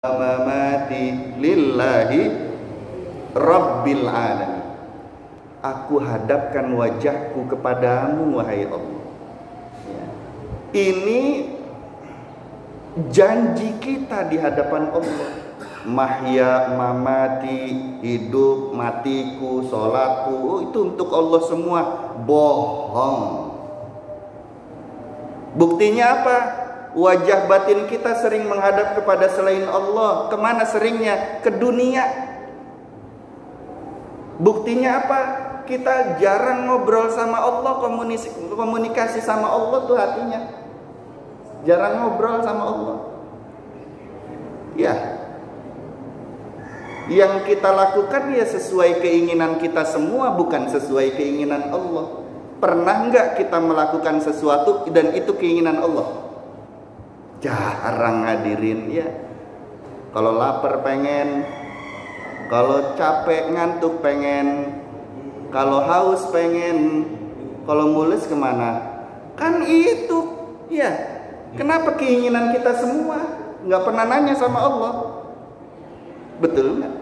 mamati lillahi rabbil alamin. Aku hadapkan wajahku kepadamu wahai Allah. Ini janji kita di hadapan Allah. Mahya mamati, hidup matiku, sholatku, itu untuk Allah semua. Bohong. Buktinya apa? Wajah batin kita sering menghadap kepada selain Allah. Kemana seringnya? Ke dunia. Buktinya apa? Kita jarang ngobrol sama Allah, komunikasi sama Allah tuh hatinya. Jarang ngobrol sama Allah. Ya. Yang kita lakukan ya sesuai keinginan kita semua, bukan sesuai keinginan Allah. Pernah enggak kita melakukan sesuatu dan itu keinginan Allah? Jarang, hadirin ya. Kalau lapar pengen, kalau capek ngantuk pengen, kalau haus pengen, kalau mules kemana? Kan itu ya. Kenapa keinginan kita semua? Nggak pernah nanya sama Allah. Betul nggak?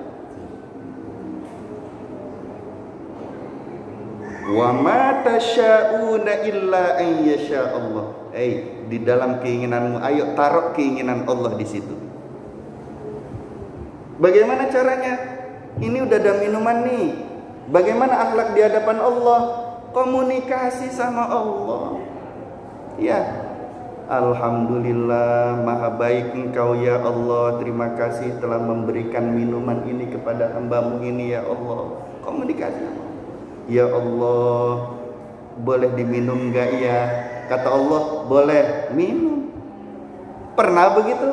Wa ma tasya'una illa an yasha Allah. Di dalam keinginanmu, ayo taruh keinginan Allah di situ. Bagaimana caranya? Ini udah ada minuman nih. Bagaimana akhlak di hadapan Allah? Komunikasi sama Allah. Ya. Alhamdulillah, maha baik Engkau ya Allah. Terima kasih telah memberikan minuman ini kepada hamba-Mu ini ya Allah. Komunikasi. Ya Allah, boleh diminum enggak ya? Kata Allah, boleh, minum. Pernah begitu?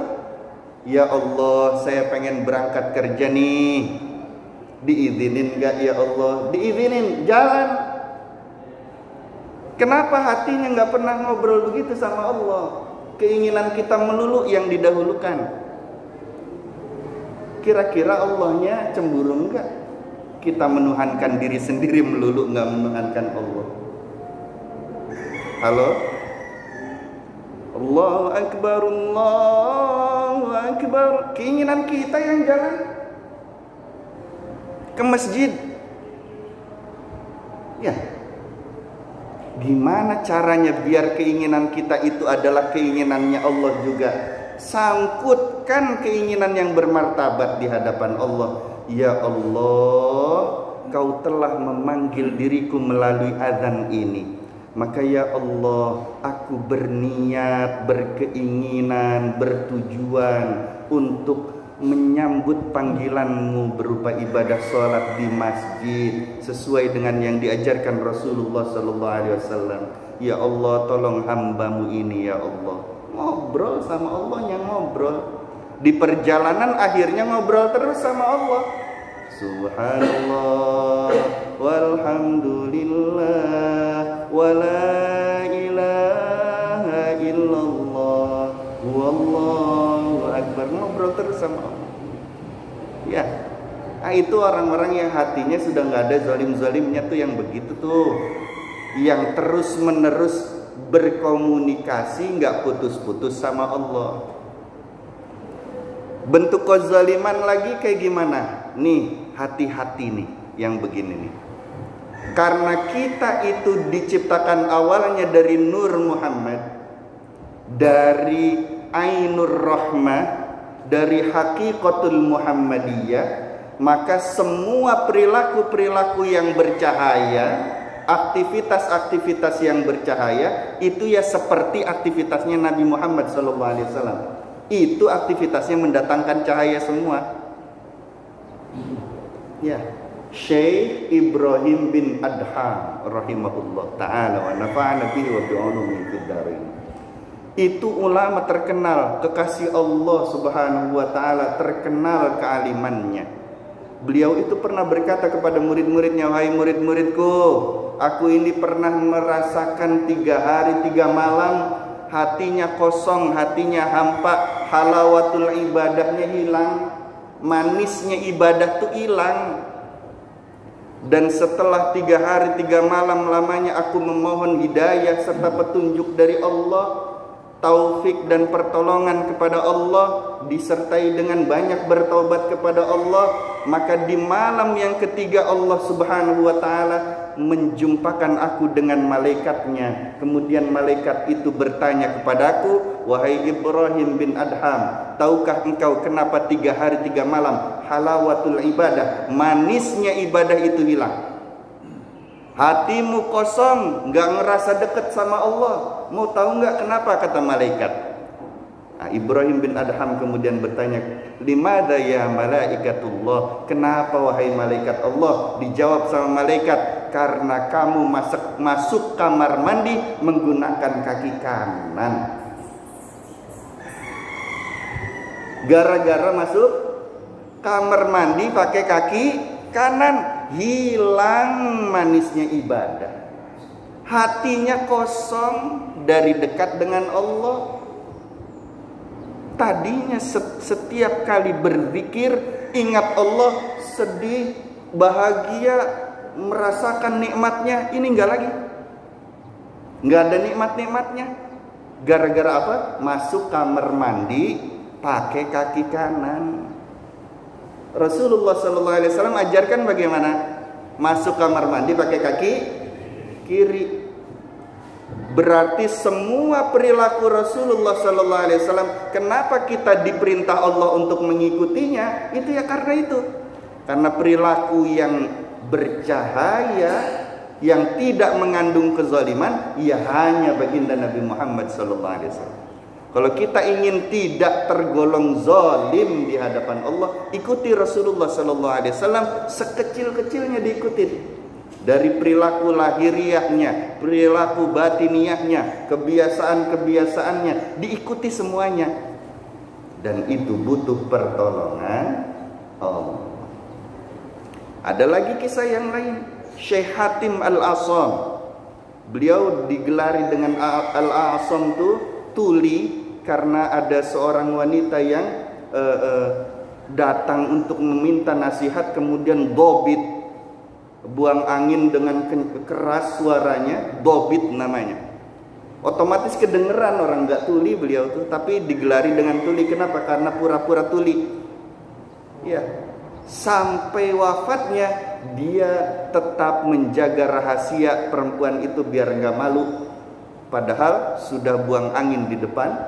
Ya Allah, saya pengen berangkat kerja nih. Diizinin enggak ya Allah? Diizinin, jalan. Kenapa hatinya enggak pernah ngobrol begitu sama Allah? Keinginan kita melulu yang didahulukan. Kira-kira Allahnya cemburu enggak? Kita menuhankan diri sendiri melulu, enggak menuhankan Allah. Halo? Allahu Akbar, Allahu Akbar. Keinginan kita yang jalan ke masjid. Ya. Gimana caranya biar keinginan kita itu adalah keinginannya Allah juga? Sangkutkan keinginan yang bermartabat di hadapan Allah. Ya Allah, Kau telah memanggil diriku melalui azan ini. Maka ya Allah, aku berniat, berkeinginan, bertujuan untuk menyambut panggilan-Mu berupa ibadah sholat di masjid sesuai dengan yang diajarkan Rasulullah SAW. Ya Allah, tolong hamba-Mu ini ya Allah. Ngobrol sama Allah, yang ngobrol di perjalanan akhirnya ngobrol terus sama Allah. Subhanallah walhamdulillah wala ilaha illallah wallahu akbar. Ngobrol terus sama Allah. Ya, itu orang-orang yang hatinya sudah nggak ada zalim-zalimnya tuh, yang begitu tuh, yang terus menerus berkomunikasi nggak putus-putus sama Allah. Bentuk kezaliman lagi kayak gimana? Nih, hati-hati nih yang begini nih. Karena kita itu diciptakan awalnya dari Nur Muhammad, dari Ainur Rahmah, dari Hakikatul Muhammadiyah, maka semua perilaku-perilaku yang bercahaya, aktivitas-aktivitas yang bercahaya itu ya seperti aktivitasnya Nabi Muhammad SAW. Itu aktivitasnya mendatangkan cahaya semua. Ya, Syekh Ibrahim bin Adham rahimahullah ta'ala wa nafa'ana bihi wa bi'ulumihi fid dharain. Itu ulama terkenal, kekasih Allah Subhanahu wa ta'ala, terkenal kealimannya. Beliau itu pernah berkata kepada murid-muridnya, wahai murid-muridku, aku ini pernah merasakan 3 hari 3 malam hatinya kosong, hatinya hampa, halawatul ibadahnya hilang, manisnya ibadah tuh hilang. Dan setelah 3 hari 3 malam lamanya aku memohon hidayah serta petunjuk dari Allah, taufik dan pertolongan kepada Allah, disertai dengan banyak bertaubat kepada Allah, maka di malam yang ketiga Allah Subhanahu wa taala menjumpakan aku dengan malaikatnya. Kemudian malaikat itu bertanya kepadaku, wahai Ibrahim bin Adham, tahukah engkau kenapa 3 hari 3 malam halawatul ibadah, manisnya ibadah itu hilang? Hatimu kosong, nggak ngerasa dekat sama Allah. Mau tahu nggak kenapa? Kata malaikat. Nah, Ibrahim bin Adham kemudian bertanya, limada ya malaikatullah, kenapa wahai malaikat Allah? Dijawab sama malaikat, karena kamu masuk kamar mandi menggunakan kaki kanan. Gara-gara masuk kamar mandi pakai kaki kanan, hilang manisnya ibadah. Hatinya kosong dari dekat dengan Allah. Tadinya setiap kali berzikir ingat Allah, sedih, bahagia, merasakan nikmatnya. Ini enggak lagi, enggak ada nikmat-nikmatnya. Gara-gara apa? Masuk kamar mandi pakai kaki kanan. Rasulullah SAW ajarkan bagaimana masuk kamar mandi pakai kaki kiri. Berarti semua perilaku Rasulullah SAW, kenapa kita diperintah Allah untuk mengikutinya? Itu ya karena itu. Karena perilaku yang bercahaya, yang tidak mengandung kezaliman, ya hanya baginda Nabi Muhammad SAW. Kalau kita ingin tidak tergolong zalim di hadapan Allah, ikuti Rasulullah SAW sekecil-kecilnya diikuti. Dari perilaku lahiriahnya, perilaku batiniahnya, kebiasaan-kebiasaannya, diikuti semuanya. Dan itu butuh pertolongan Allah. Ada lagi kisah yang lain. Syekh Hatim Al-Asam, beliau digelari dengan Al-Asam itu tuli, karena ada seorang wanita yang datang untuk meminta nasihat, kemudian dobit, buang angin dengan keras suaranya, dobit namanya. Otomatis kedengeran orang nggak tuli beliau tuh, tapi digelari dengan tuli. Kenapa? Karena pura-pura tuli. Ya, sampai wafatnya dia tetap menjaga rahasia perempuan itu biar nggak malu. Padahal sudah buang angin di depan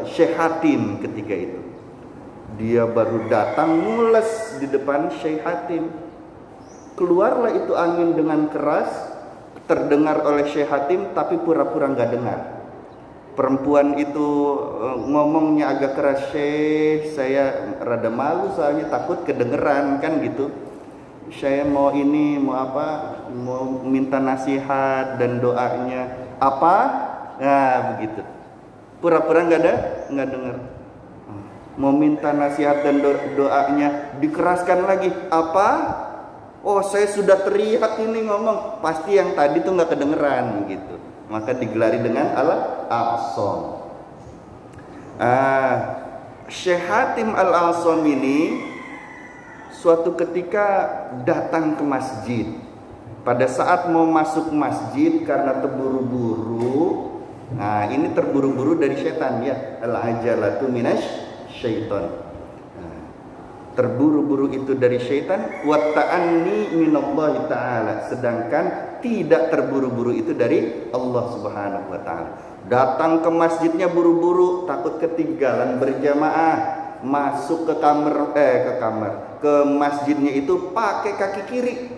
Syekh Hatim ketika itu. Dia baru datang mules di depan Syekh Hatim. Keluarlah itu angin dengan keras, terdengar oleh Syekh Hatim, tapi pura-pura nggak dengar. Perempuan itu ngomongnya agak keras, Syekh, saya rada malu soalnya takut kedengeran kan gitu. Saya mau ini, mau apa, mau minta nasihat dan doanya. Apa? Nah begitu. Pura-pura nggak dengar. Mau minta nasihat dan doanya, dikeraskan lagi. Apa? Oh, saya sudah teriak ini ngomong, pasti yang tadi tuh nggak kedengeran gitu. Maka digelari dengan Al-Asam. Syekh Hatim Al-Asam ini suatu ketika datang ke masjid. Pada saat mau masuk masjid karena terburu-buru. Nah, ini terburu-buru dari setan ya. Al-ajalatu minasy syaitan. Terburu-buru itu dari syaitan, wa ta'anni minallahi ta'ala, sedangkan tidak terburu-buru itu dari Allah Subhanahu wa taala. Datang ke masjidnya buru-buru, takut ketinggalan berjamaah, masuk ke masjidnya itu pakai kaki kiri.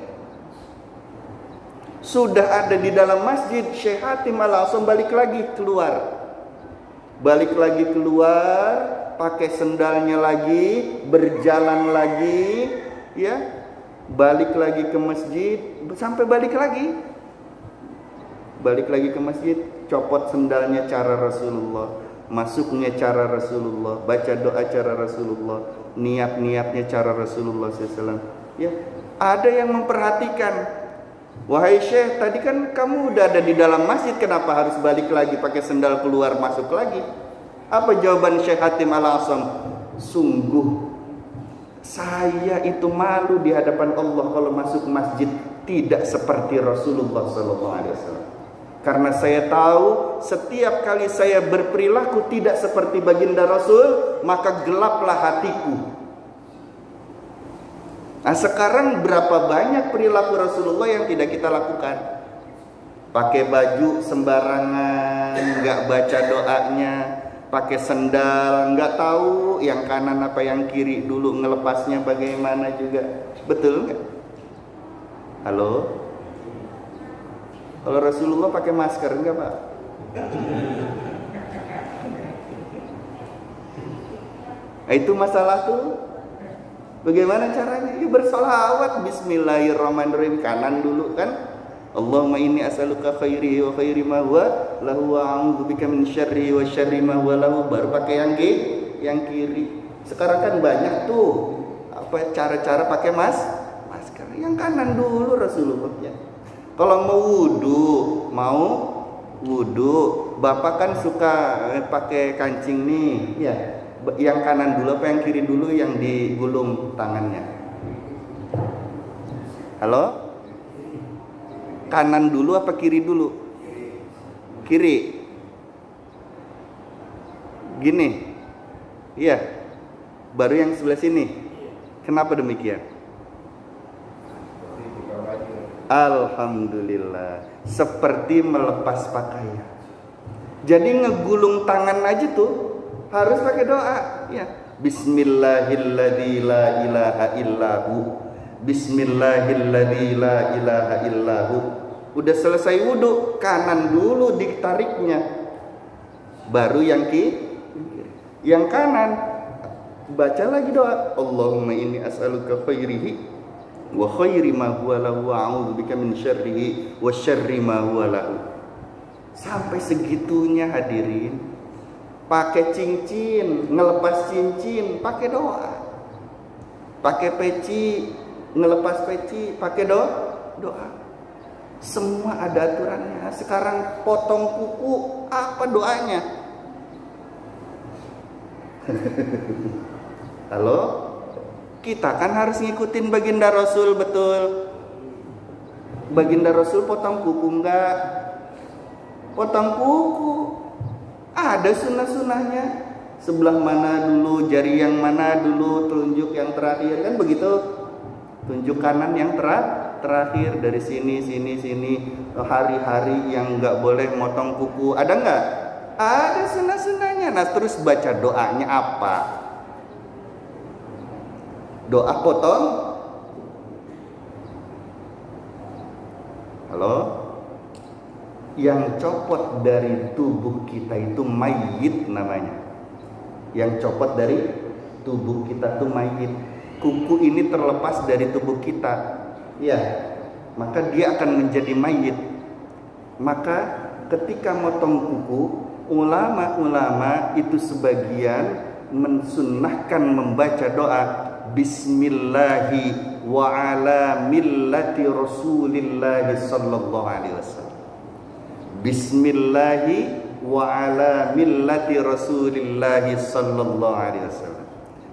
Sudah ada di dalam masjid, Syekh Hatim langsung balik lagi keluar. Pakai sendalnya lagi, berjalan lagi, ya, balik lagi ke masjid, sampai balik lagi ke masjid, copot sendalnya cara Rasulullah, masuknya cara Rasulullah, baca doa cara Rasulullah, niat-niatnya cara Rasulullah SAW. Ya, ada yang memperhatikan, wahai Syekh, tadi kan kamu udah ada di dalam masjid, kenapa harus balik lagi pakai sendal keluar masuk lagi? Apa jawaban Syekh Hatim Al-Asam? Sungguh saya itu malu di hadapan Allah kalau masuk masjid tidak seperti Rasulullah SAW. Karena saya tahu setiap kali saya berperilaku tidak seperti baginda Rasul, maka gelaplah hatiku. Nah, sekarang berapa banyak perilaku Rasulullah yang tidak kita lakukan? Pakai baju sembarangan, nggak baca doanya, pakai sendal, nggak tahu yang kanan apa yang kiri dulu, ngelepasnya bagaimana juga. Betul nggak? Halo? Kalau Rasulullah pakai masker enggak, Pak? Nah, itu masalah tuh. Bagaimana caranya? Ya bersolawat, bismillahirrahmanirrahim, kanan dulu kan. Allahumma inni as'aluka khairihi wa khairi ma huwa lahu wa a'udzubika min syarrihi wa syarri ma huwa lahu. Baru pakai yang kiri. Sekarang kan banyak tuh apa cara-cara pakai masker. Yang kanan dulu Rasulullah ya. Kalau mau wudhu, Bapak kan suka pakai kancing nih, ya. Yang kanan dulu apa yang kiri dulu yang digulung tangannya? Halo? Kanan dulu apa kiri dulu? Kiri. Gini. Iya. Baru yang sebelah sini. Kenapa demikian? Alhamdulillah. Seperti melepas pakaian. Jadi ngegulung tangan aja tuh harus pakai doa, ya. Bismillahilladzi la ilaha illahu. Bismillahilladzi la ilaha illahu. Udah selesai wudhu, kanan dulu ditariknya. Baru yang kiri. Yang kanan baca lagi doa. Allahumma inni as'aluka khairihi wa khairi ma huwa lahu wa a'udzubika min syarrihi wa syarri ma huwa lahu. Sampai segitunya hadirin. Pakai cincin, ngelepas cincin, pakai doa. Pakai peci, ngelepas peci, pakai doa. Semua ada aturannya. Sekarang potong kuku, apa doanya? Halo? Kita kan harus ngikutin baginda Rasul, betul. Baginda Rasul potong kuku enggak? Potong kuku. Ada sunnah-sunnahnya. Sebelah mana dulu, jari yang mana dulu, telunjuk yang terakhir, kan begitu. Tunjuk kanan yang terakhir, dari sini. Hari-hari yang nggak boleh motong kuku, ada nggak? Ada sunnah-sunnahnya. Nah, terus baca doanya apa? Doa potong. Halo? Yang copot dari tubuh kita itu mayit namanya. Yang copot dari tubuh kita itu mayit. Kuku ini terlepas dari tubuh kita, ya, maka dia akan menjadi mayit. Maka ketika motong kuku, ulama-ulama itu sebagian mensunnahkan membaca doa Bismillahi wa ala millati Rasulillahi sallallahu alaihi wasallam. Bismillahi wa ala millati Rasulillahi sallallahu alaihi wasallam.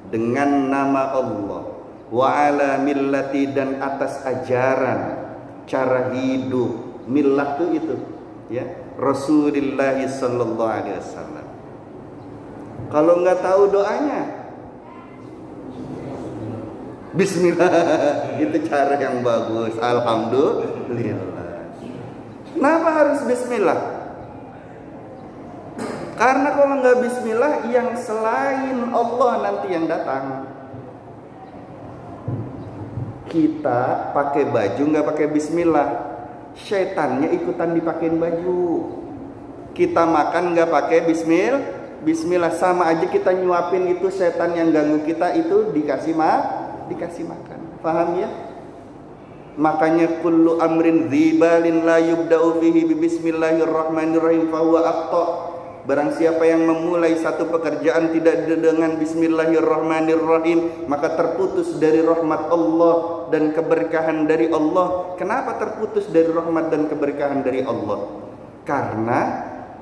Dengan nama Allah, wa ala millati, dan atas ajaran cara hidup, millah itu ya, Rasulillahi sallallahu alaihi wasallam. Kalau nggak tahu doanya, Bismillah, itu cara yang bagus. Alhamdulillah. Kenapa harus Bismillah? Karena kalau nggak Bismillah, yang selain Allah nanti yang datang. Kita pakai baju nggak pakai Bismillah, syaitannya ikutan dipakein baju. Kita makan nggak pakai Bismillah, sama aja kita nyuapin itu setan yang ganggu kita itu dikasih makan. Paham ya? Makanya kullu amrin dzibalin la yubda'u fihi bismillahirrahmanirrahim fahuwa aqta. Barang siapa yang memulai satu pekerjaan tidak dengan bismillahirrahmanirrahim, maka terputus dari rahmat Allah dan keberkahan dari Allah. Kenapa terputus dari rahmat dan keberkahan dari Allah? Karena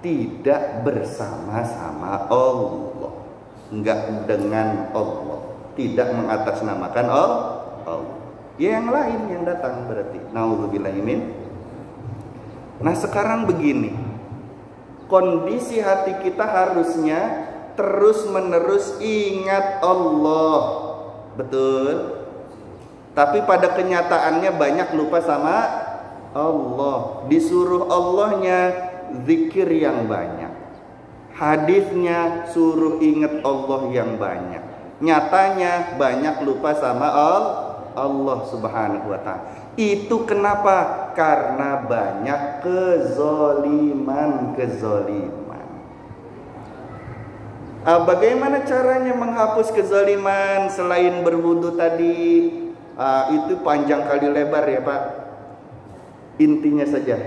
tidak bersama-sama Allah, enggak dengan Allah, tidak mengatasnamakan Allah. Ya, yang lain yang datang berarti. Nauzubillahi min. Nah sekarang begini, kondisi hati kita harusnya terus menerus ingat Allah, betul? Tapi pada kenyataannya banyak lupa sama Allah. Disuruh Allahnya zikir yang banyak, hadisnya suruh ingat Allah yang banyak. Nyatanya banyak lupa sama Allah Subhanahu wa ta'ala. Itu kenapa? Karena banyak kezoliman. Bagaimana caranya menghapus kezoliman selain berwudu tadi? Itu panjang kali lebar ya Pak. Intinya saja.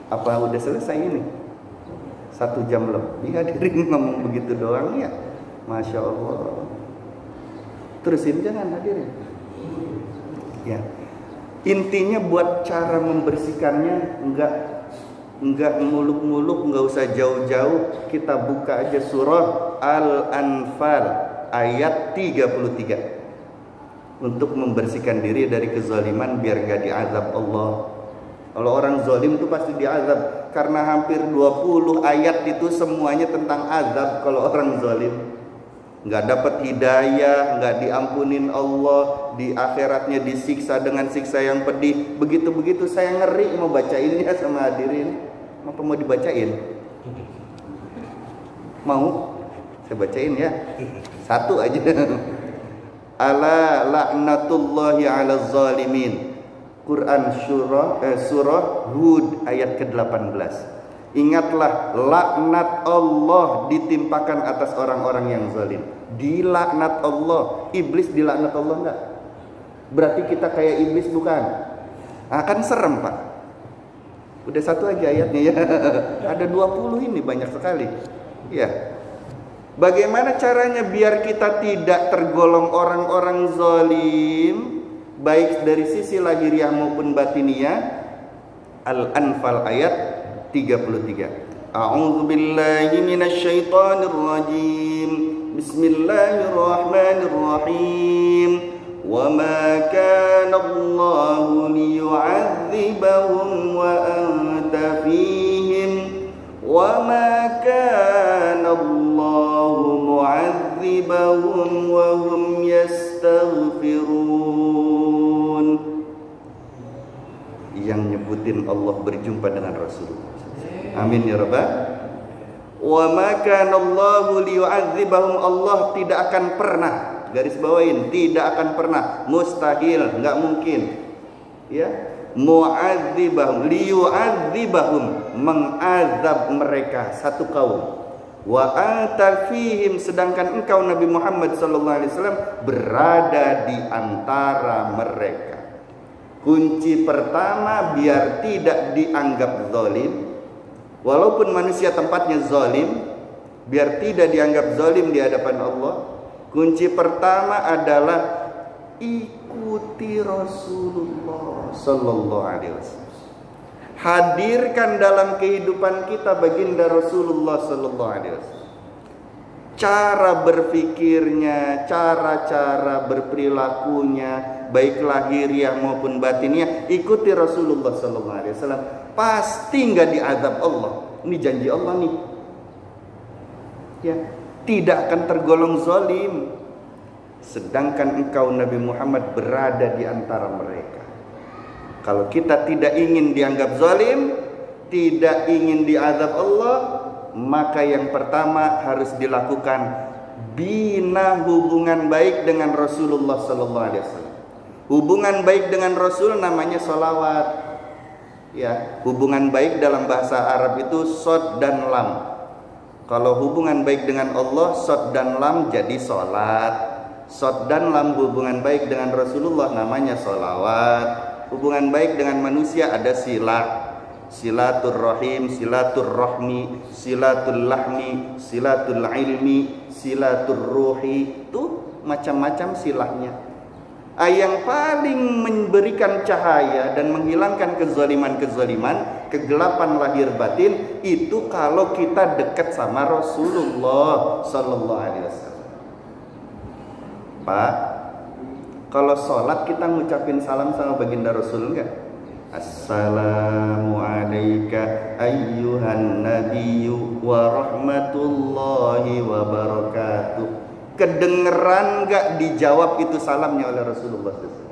Apa udah selesai ini? 1 jam lebih hadirin ngomong begitu doang ya. Masya Allah. Terusin jangan hadirin. Ya. Intinya buat cara membersihkannya enggak muluk-muluk, enggak usah jauh-jauh. Kita buka aja surah Al-Anfal ayat 33. Untuk membersihkan diri dari kezaliman biar gak diazab Allah. Kalau orang zalim itu pasti diazab, karena hampir 20 ayat itu semuanya tentang azab. Kalau orang zalim nggak dapat hidayah, nggak diampunin Allah, di akhiratnya disiksa dengan siksa yang pedih. Begitu-begitu saya ngeri mau bacainnya sama hadirin. Apa mau dibacain? Mau? Saya bacain ya. 1 aja. Ala la'natullahi 'alaz zalimin. Quran surah Hud ayat ke-18. Ingatlah laknat Allah ditimpakan atas orang-orang yang zalim. Dilaknat Allah. Iblis dilaknat Allah enggak? Berarti kita kayak iblis bukan? Akan serem Pak. Udah 1 aja ayatnya ya. Ada 20 ini banyak sekali. Ya. Bagaimana caranya biar kita tidak tergolong orang-orang zalim, baik dari sisi lahiriah maupun batiniah? Al-Anfal ayat 33. A'udzu billahi minasy syaithanir rajim. Bismillahirrahmanirrahim. Wa ma kana Allahu liyu'adzibahum wa anta fihim wa ma kana Allahu mu'adzibahum wa hum yastaghfirun. Yang nyebutin Allah berjumpa dengan Rasulullah. Amin ya rabbal. Wa ma kana Allahu liyu'adzibahum. Allah tidak akan pernah, garis bawain, tidak akan pernah, mustahil, enggak mungkin. Ya. Mu'adzibahum, liyu'adzibahum, mengazab mereka satu kaum. Wa anta fihim, sedangkan engkau Nabi Muhammad sallallahu alaihi wasallam berada di antara mereka. Kunci pertama biar tidak dianggap zalim, walaupun manusia tempatnya zalim, biar tidak dianggap zalim di hadapan Allah. Kunci pertama adalah ikuti Rasulullah sallallahu alaihi wasallam. Hadirkan dalam kehidupan kita baginda Rasulullah sallallahu alaihi wasallam. Cara berpikirnya, cara-cara berperilakunya, baik lahiriah maupun batiniah, ikuti Rasulullah sallallahu alaihi wasallam. Pasti enggak diazab Allah. Ini janji Allah nih. Ya, tidak akan tergolong zalim. Sedangkan engkau Nabi Muhammad berada di antara mereka. Kalau kita tidak ingin dianggap zalim, tidak ingin diazab Allah, maka yang pertama harus dilakukan bina hubungan baik dengan Rasulullah sallallahu alaihi wasallam. Hubungan baik dengan Rasul namanya sholawat. Ya, hubungan baik dalam bahasa Arab itu shod dan lam. Kalau hubungan baik dengan Allah, shod dan lam jadi sholat. Shod dan lam hubungan baik dengan Rasulullah namanya sholawat. Hubungan baik dengan manusia ada silah, silaturrahim, silaturrahmi, silatulahmi, silatul ilmi, silaturruhi. Itu macam-macam silahnya. Yang paling memberikan cahaya dan menghilangkan kezaliman-kezaliman, kegelapan lahir batin, itu kalau kita dekat sama Rasulullah sallallahu alaihi wasallam. Pak, kalau sholat kita ngucapin salam sama baginda Rasul enggak? Assalamu alayka ayyuhan nabiyyu wa rahmatullahi wa barakatuh. Kedengeran gak dijawab itu salamnya oleh Rasulullah SAW?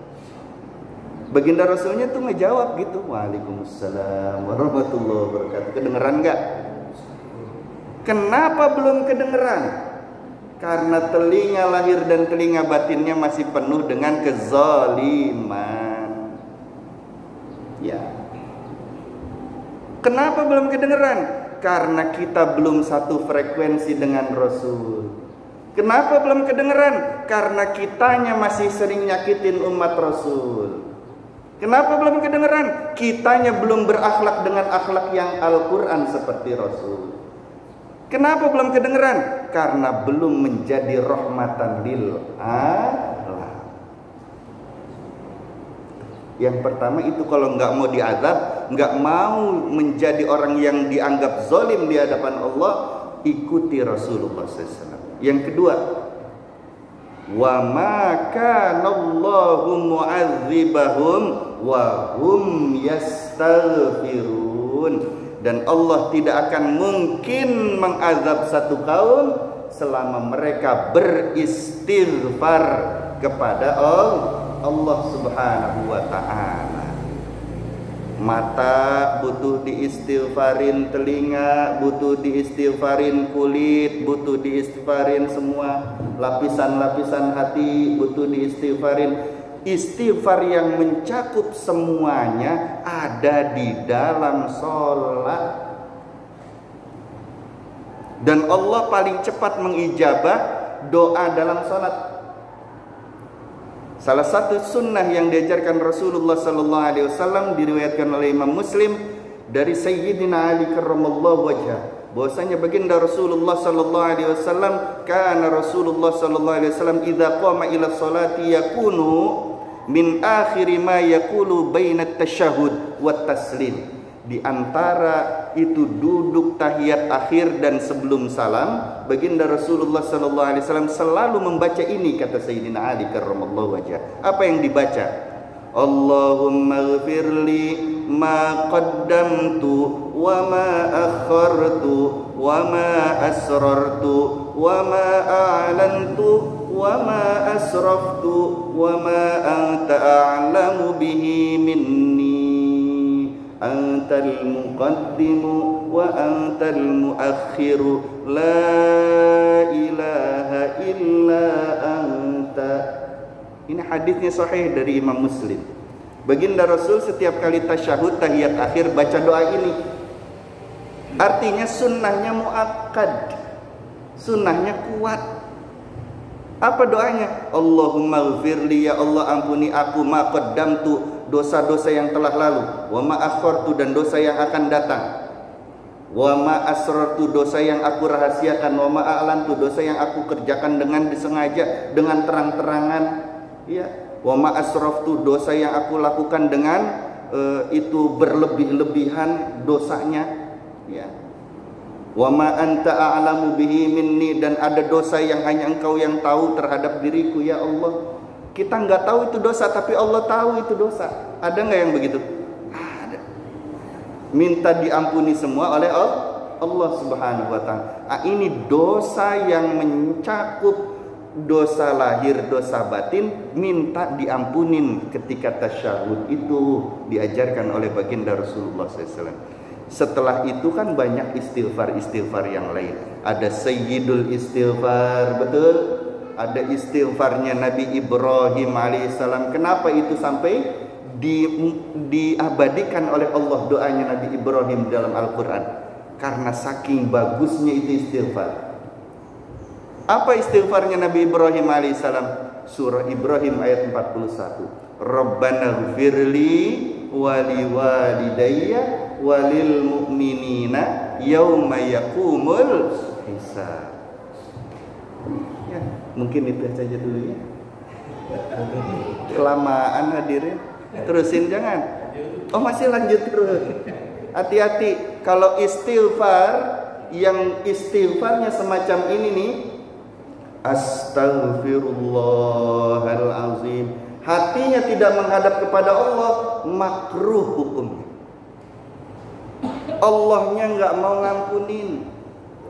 Baginda Rasulnya tuh ngejawab gitu, Waalaikumsalam warahmatullahi wabarakatuh. Kedengeran gak? Kenapa belum kedengeran? Karena telinga lahir dan telinga batinnya masih penuh dengan kezaliman. Ya. Kenapa belum kedengeran? Karena kita belum satu frekuensi dengan Rasul. Kenapa belum kedengeran? Karena kitanya masih sering nyakitin umat Rasul. Kenapa belum kedengeran? Kitanya belum berakhlak dengan akhlak yang Al-Quran seperti Rasul. Kenapa belum kedengeran? Karena belum menjadi rahmatan lil alam. Yang pertama itu kalau nggak mau diazab, nggak mau menjadi orang yang dianggap zalim di hadapan Allah, ikuti Rasulullah SAW. Yang kedua, wa ma kana Allahu mu'adzibahum wa hum yastaghfirun. Dan Allah tidak akan mungkin mengazab satu kaum selama mereka beristighfar kepada Allah Subhanahu wa ta'ala. Mata butuh diistighfarin, telinga butuh diistighfarin, kulit butuh diistighfarin, semua lapisan-lapisan hati butuh diistighfarin. Istighfar yang mencakup semuanya ada di dalam sholat. Dan Allah paling cepat mengijabah doa dalam sholat. Salah satu sunnah yang diajarkan Rasulullah sallallahu alaihi wasallam diriwayatkan oleh Imam Muslim dari Sayyidina Ali karramallahu wajhah, bahwasanya baginda Rasulullah sallallahu alaihi wasallam, kana Rasulullah sallallahu alaihi wasallam idza qama ila sholati yakunu min akhiri ma yaqulu baina tasyahud wa taslim. Di antara itu duduk tahiyat akhir dan sebelum salam, baginda Rasulullah sallallahu alaihi wasallam selalu membaca ini, kata Sayyidina Ali karramallahu wajhah. Apa yang dibaca? Allahumma ighfirli ma qaddamtu wa ma akhartu wa ma asrartu wa ma a'lantu wa ma asraftu wa ma anta a'lamu bihi minni antal muqaddimu wa antal muakhiru la ilaha illa anta. Ini hadisnya sahih dari Imam Muslim. Baginda Rasul setiap kali tasyahud tahiyat akhir baca doa ini. Artinya sunnahnya muakkad, sunnahnya kuat. Apa doanya? Allahumma ighfirli, ya Allah ampuni aku, ma qaddamtu, dosa-dosa yang telah lalu, wa ma akhartu, dan dosa yang akan datang, wa ma asrartu, dosa yang aku rahasiakan, wa ma a'lantu, dosa yang aku kerjakan dengan disengaja, dengan terang-terangan, ya, wa ma asraftu, dosa yang aku lakukan dengan itu berlebih-lebihan dosanya, ya. Wa ma anta a'lamu bihi minni, dan ada dosa yang hanya engkau yang tahu terhadap diriku, ya Allah. Kita nggak tahu itu dosa, tapi Allah tahu itu dosa. Ada nggak yang begitu? Ada. Minta diampuni semua oleh Allah Subhanahu wa ta'ala. Ini dosa yang mencakup dosa lahir, dosa batin, minta diampunin ketika tasyahud. Itu diajarkan oleh baginda Rasulullah SAW. Setelah itu kan banyak istighfar-istighfar yang lain. Ada Sayyidul Istighfar, betul? Ada istighfarnya Nabi Ibrahim alaihissalam. Kenapa itu sampai diabadikan oleh Allah doanya Nabi Ibrahim dalam Al-Quran? Karena saking bagusnya itu istighfar. Apa istighfarnya Nabi Ibrahim alaihissalam? Surah Ibrahim ayat 41. Rabbana ghfirli wali walidayya walil mu'minina yauma yaqumul hisab. Ya, mungkin itu saja dulu ya. Kelamaan hadirin. Terusin jangan. Oh, masih lanjut terus. Hati-hati kalau istighfar, yang istighfarnya semacam ini nih, astaghfirullahalazim, hatinya tidak tidak menghadap kepada Allah, makruh hukumnya. Allahnya nggak mau ngampunin.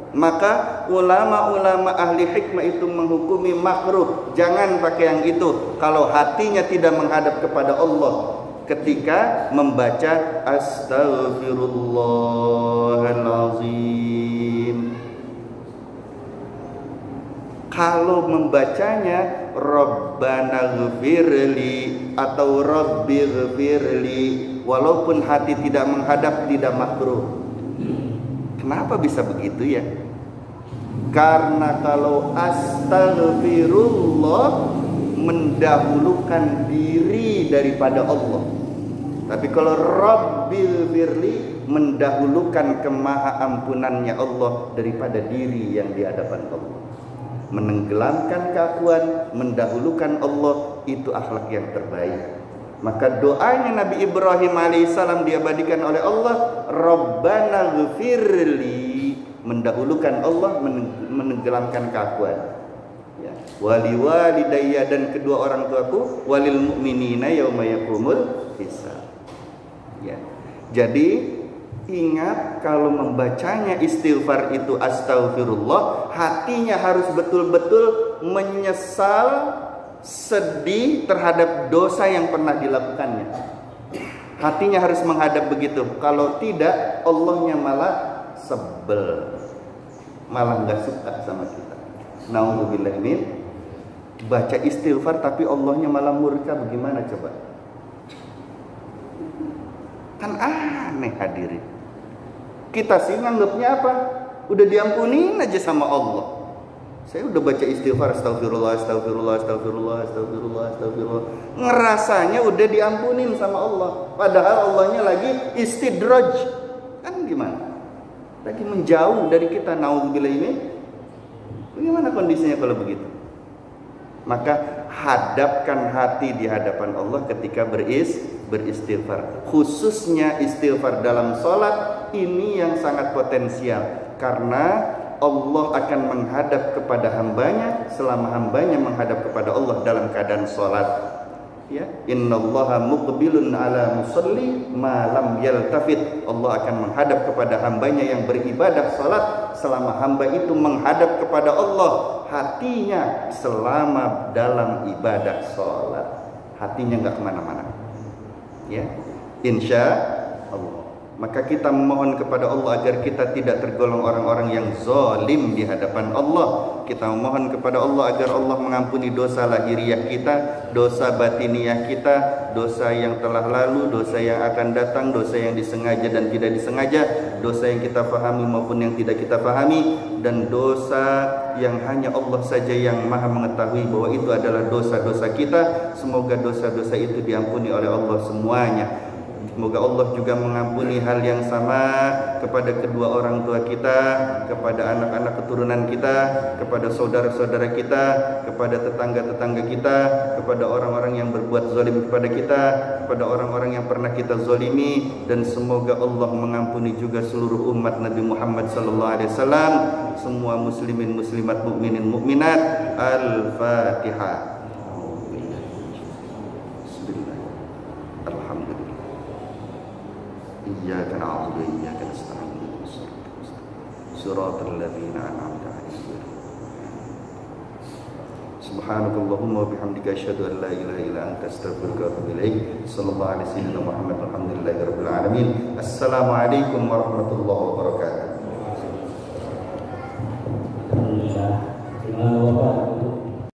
Maka ulama-ulama ahli hikmah itu menghukumi makruh. Jangan pakai yang itu kalau hatinya tidak menghadap kepada Allah ketika membaca Astaghfirullahalazim. Kalau membacanya Rabbana ghfirli atau Rabbi ghfirli, walaupun hati tidak menghadap, tidak makruh. Kenapa bisa begitu ya? Karena kalau astaghfirullah mendahulukan diri daripada Allah. Tapi kalau Rabbil Firli mendahulukan kemaha ampunannya Allah daripada diri yang di hadapan Allah. Menenggelamkan keakuan, mendahulukan Allah, itu akhlak yang terbaik. Maka doanya Nabi Ibrahim alaihissalam diabadikan oleh Allah, Rabbana ghfirli, mendahulukan Allah, menenggelamkan keakuan. Ya. Wali walidayya, dan kedua orang tuaku, walil mu'minina yauma yaqumul hisab. Ya. Jadi ingat, kalau membacanya istighfar itu astaghfirullah, hatinya harus betul-betul menyesal, sedih terhadap dosa yang pernah dilakukannya. Hatinya harus menghadap begitu. Kalau tidak, Allahnya malah sebel, malah nggak suka sama kita. Nauzubillah min. Baca istighfar tapi Allahnya malah murka, bagaimana coba? Kan aneh hadirin. Kita sih nganggapnya apa? Udah diampunin aja sama Allah. Saya udah baca istighfar, astagfirullah, astagfirullah, astagfirullah, astagfirullah, astagfirullah. Ngerasanya udah diampunin sama Allah. Padahal Allahnya lagi istidraj. Kan gimana? Lagi menjauh dari kita. Nauzubillah ini. Bagaimana kondisinya kalau begitu? Maka hadapkan hati di hadapan Allah ketika beristighfar. Khususnya istighfar dalam sholat, ini yang sangat potensial. Karena Allah akan menghadap kepada hambanya selama hambanya menghadap kepada Allah dalam keadaan sholat. Ya, innallaha muqbilun ala musalli ma lam yaltafit. Allah akan menghadap kepada hambanya yang beribadah sholat selama hamba itu menghadap kepada Allah, hatinya selama dalam ibadah sholat, hatinya nggak kemana-mana. Ya, insya Allah. Maka kita memohon kepada Allah agar kita tidak tergolong orang-orang yang zalim di hadapan Allah. Kita memohon kepada Allah agar Allah mengampuni dosa lahiriah kita, dosa batiniah kita, dosa yang telah lalu, dosa yang akan datang, dosa yang disengaja dan tidak disengaja, dosa yang kita pahami maupun yang tidak kita pahami, dan dosa yang hanya Allah saja yang maha mengetahui bahwa itu adalah dosa-dosa kita. Semoga dosa-dosa itu diampuni oleh Allah semuanya. Semoga Allah juga mengampuni hal yang sama kepada kedua orang tua kita, kepada anak-anak keturunan kita, kepada saudara-saudara kita, kepada tetangga-tetangga kita, kepada orang-orang yang berbuat zalim kepada kita, kepada orang-orang yang pernah kita zalimi, dan semoga Allah mengampuni juga seluruh umat Nabi Muhammad SAW, semua muslimin muslimat, mukminin mukminat. Al-Fatihah. Iyyaka na'budu wa iyyaka nasta'in. Shiratal ladzina an'amta 'alaihim. Subhanakallahumma wa bihamdika asyhadu an la ilaha illa anta astaghfiruka wa atubu ilaik. Sallallahu alaihi wasallam Muhammad walhamdulillahirabbil alamin. Assalamualaikum warahmatullahi wabarakatuh.